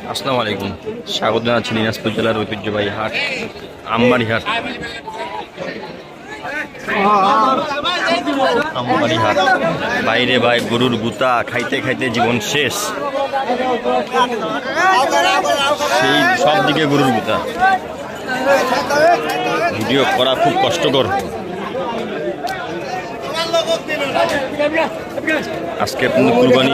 আসসালামু আলাইকুম, স্বাগত জানাচ্ছি দিনাজপুর জেলার ঐতিহ্যবাহী হাট আমবাড়ি হাট। আমবাড়ি হাট বাইরে ভাই গরুর গুতা খাইতে খাইতে জীবন শেষ। সেই সব দিকে গরুর গুতা, ভিডিও করা খুব কষ্টকর। আজকে কিন্তু কুরবানি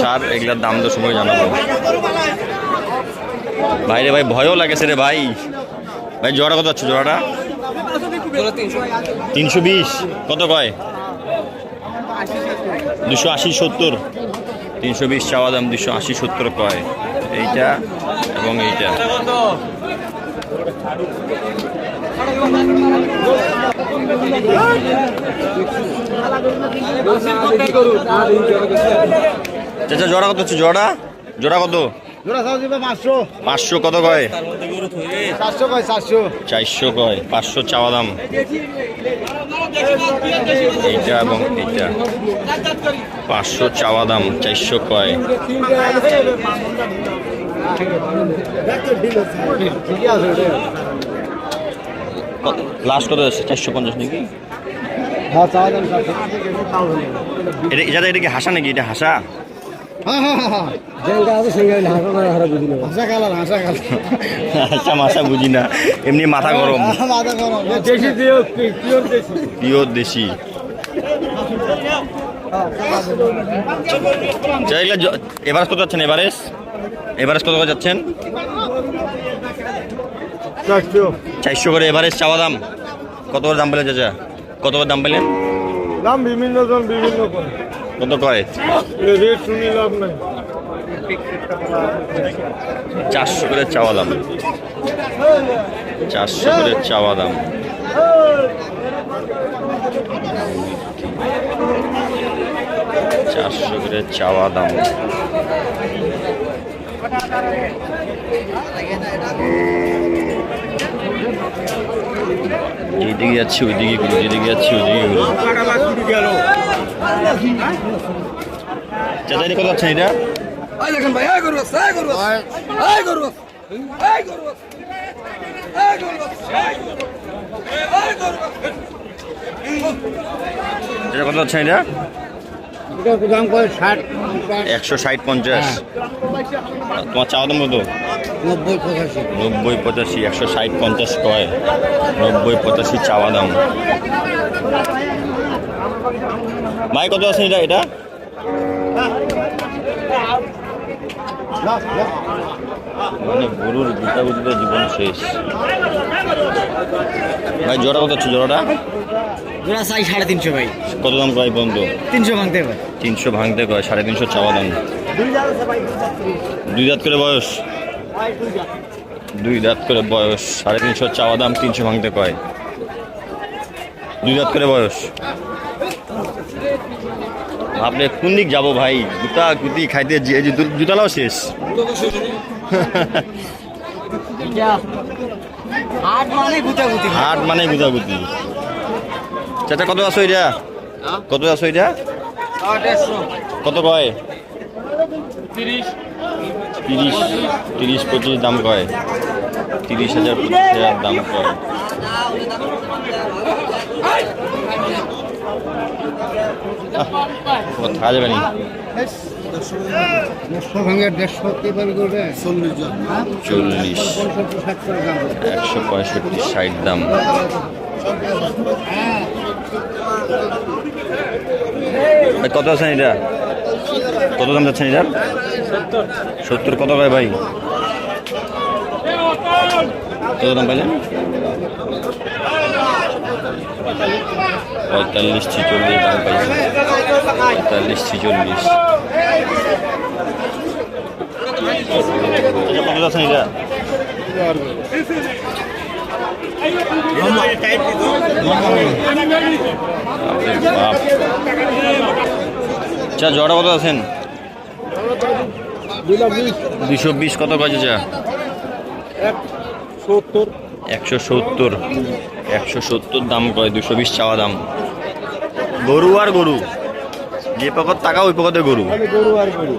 সার এগুলার দাম তো সময় জানাবো। বাইরে ভাই ভয়ও লাগেছে রে ভাই। ভাই জোড়া কত যাচ্ছে? জোড়াটা 320। কত কয়? 280 70। 320 চাওয়া দাম, 280 70 কয়। এইটা এবং এইটা চাচা জোড়া কত হচ্ছে? জোড়া জোড়া কত? 500। কত কয়? 400 কয়। 500 চাওয়া দাম। এইটা এবং এইটা 500 চাওয়া দাম, 400 কয়। লাস্ট কত আছে? 450 নাকি? এটা কি হাসা নাকি? এটা হাসা? হাসা মাসা বুঝি না, এমনি মাথা গরম। পিওর দেশি। এভারেজ কত যাচ্ছেন? এভারেজ কত যাচ্ছেন? 400 করে এভারেজ চাওয়া দাম। কত করে দাম পেলেন চাচা? কত করে দাম পেলেন? দাম বিভিন্ন জন বিভিন্ন কত কয়? রেট শুনি লাভ নাই। 400 করে চাওয়া দাম। 400 করে চাওয়া দাম। চারশো করে চাওয়া দাম। এইদিকে যাচ্ছি ওইদিকে ঘুরো, যেদিকে যাচ্ছি ওইদিকে ঘুরো। চাচা কত যাচ্ছেন এটা? কত যাচ্ছেন এটা? 160 50। তোমার চাওয়া দাম কত? 90 85। 160 50 কয়, 90 85 চাওয়া দাম। ভাই কত আছে এটা? এটা মানে গরুর গুতাগুতিতে জীবন শেষ। ভাই জোড়া কত হচ্ছে? জোড়াটা জোড়া চাই 350 ভাই। কত দাম কয় পর্যন্ত? 300 ভাঙতে কয়। 300 ভাঙতে কয়, 350 চাওয়া দাম। 2 দাঁত করে বয়স, 2 দাঁত করে বয়স, 350 চাওয়া দাম, 300 ভাঙতে কয়। 2 দাঁত করে বয়স। আপনি কোন দিক যাবো ভাই? গুতা গুতি খাইতে জুতালাও শেষ। হাট মানে গুতাগুতি। চাচা কত আছো এটা? কত আছো এটা? কত কয়? 30 25 দাম কয়। 30,000 25,000 দাম কয়। থাকা যাবে নি। 40 165 60 দাম। কত আছেন এটা? কত দাম যাচ্ছেন এটার? 70। কত কয় ভাই? কত দাম পাইলেন? 45 46 দাম পাইছে। 45 46। কত যাচ্ছেন এটা? আচ্ছা জোড়া কত আছেন? 220। কত কয় চাচা? 170। 170 দাম কয়, 220 চাওয়া দাম। গরু আর গরু যে পকত টাকা ওই পকতে গরু গরু আর গরু।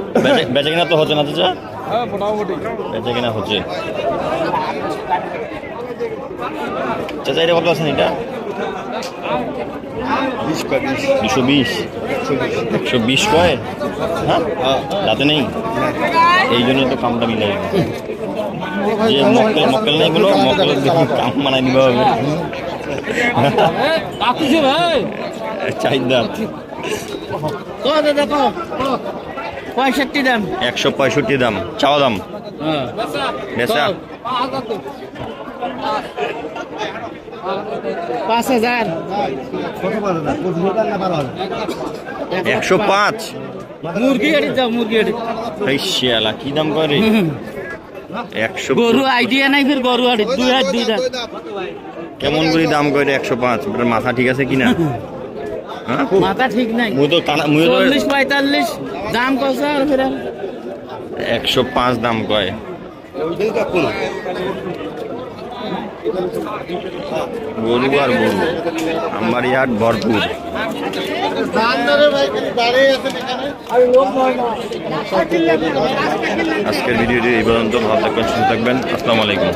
বেচা কিনা তো হচ্ছে না চাচা? হ্যাঁ মোটামুটি। বেচা কিনা হচ্ছে। চাচা এটা কত আছেন এটা? 220 120 কয়? হ্যাঁ রাতে নেই, এই জন্য তো কামটা মিলাই যে মক্কেল মক্কেল নেই বলো, মক্কেল কাম মানাই নিবা হবে। চাহিদা দেখো 65 দাম 165 দাম চাওয়া দাম। বেচা 5000 105। মুরগি এটি দাও, মুরগি এটি এই শিয়ালা কি দাম করে? 100 গরু আইডিয়া নাই, ফির গরু আড়ি দুই হাত দুই দাঁত। কেমন করে দাম করে 105? এটার মাথা ঠিক আছে কিনা? হ্যাঁ মাথা ঠিক নাই, মুই তো 40 45 দাম কত আর ফির 105 দাম কয়। গরু আর গরু, আমার ইয়ার ভরপুর। আজকের ভিডিওটি এই পর্যন্ত। ভালো থাকবেন, সুস্থ থাকবেন। আসসালামু আলাইকুম।